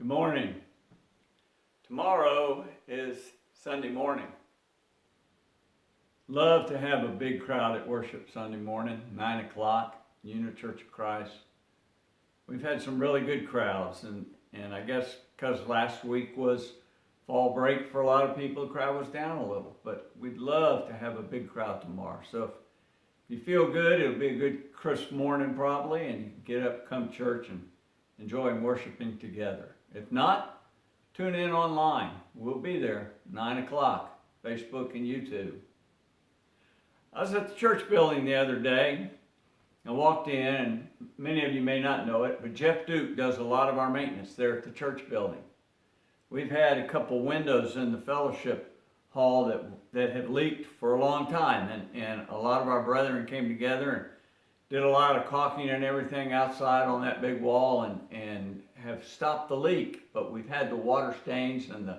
Good morning. Tomorrow is Sunday morning. Love to have a big crowd at worship Sunday morning, 9 o'clock, Unit Church of Christ. We've had some really good crowds, and I guess because last week was fall break for a lot of people, the crowd was down a little, but we'd love to have a big crowd tomorrow. So if you feel good, it'll be a good crisp morning probably, and you can get up, come to church, and enjoy worshiping together. If not, tune in online. We'll be there, 9 o'clock, Facebook and YouTube. I was at the church building the other day. I walked in, and many of you may not know it, but Jeff Duke does a lot of our maintenance there at the church building. We've had a couple windows in the fellowship hall that have leaked for a long time, and a lot of our brethren came together and did a lot of caulking and everything outside on that big wall and have stopped the leak, but we've had the water stains and the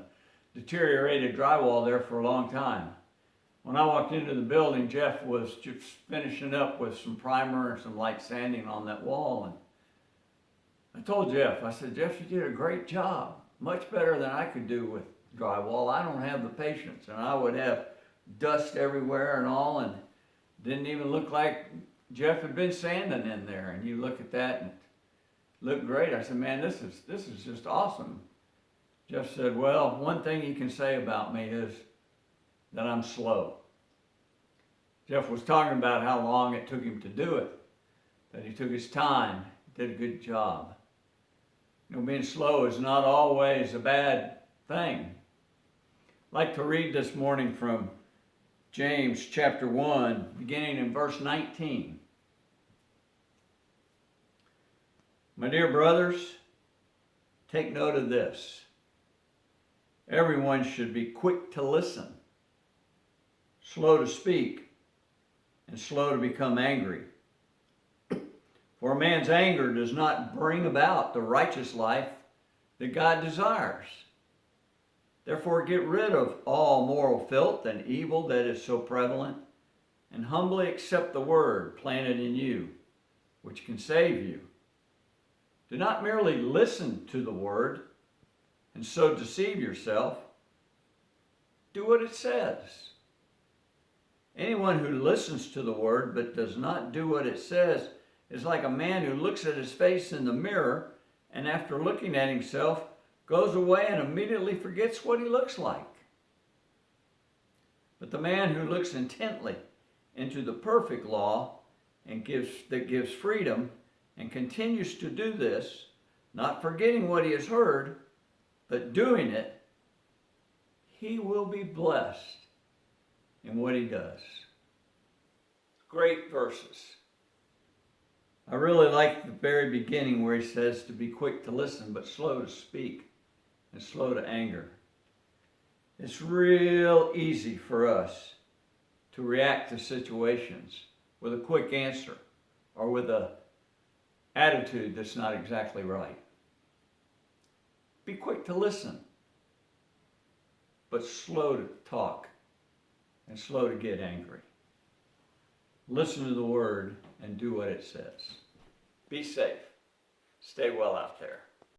deteriorated drywall there for a long time. When I walked into the building, Jeff was just finishing up with some primer and some light sanding on that wall, and I told Jeff, I said, Jeff, you did a great job, much better than I could do with drywall. I don't have the patience, and I would have dust everywhere and all, and didn't even look like Jeff had been sanding in there. And you look at that and it looked great. I said, man, this is just awesome. Jeff said, well, one thing you can say about me is that I'm slow. Jeff was talking about how long it took him to do it, that he took his time, did a good job. You know, being slow is not always a bad thing. I'd like to read this morning from James chapter 1, beginning in verse 19. My dear brothers, take note of this. Everyone should be quick to listen, slow to speak, and slow to become angry. For a man's anger does not bring about the righteous life that God desires. Therefore, get rid of all moral filth and evil that is so prevalent, and humbly accept the word planted in you, which can save you. Do not merely listen to the word and so deceive yourself. Do what it says. Anyone who listens to the word but does not do what it says is like a man who looks at his face in the mirror and after looking at himself goes away and immediately forgets what he looks like. But the man who looks intently into the perfect law and gives freedom and continues to do this, not forgetting what he has heard, but doing it, he will be blessed in what he does. Great verses. I really like the very beginning where he says to be quick to listen, but slow to speak and slow to anger. It's real easy for us to react to situations with a quick answer or with an attitude that's not exactly right. Be quick to listen, but slow to talk and slow to get angry. Listen to the word and do what it says. Be safe. Stay well out there.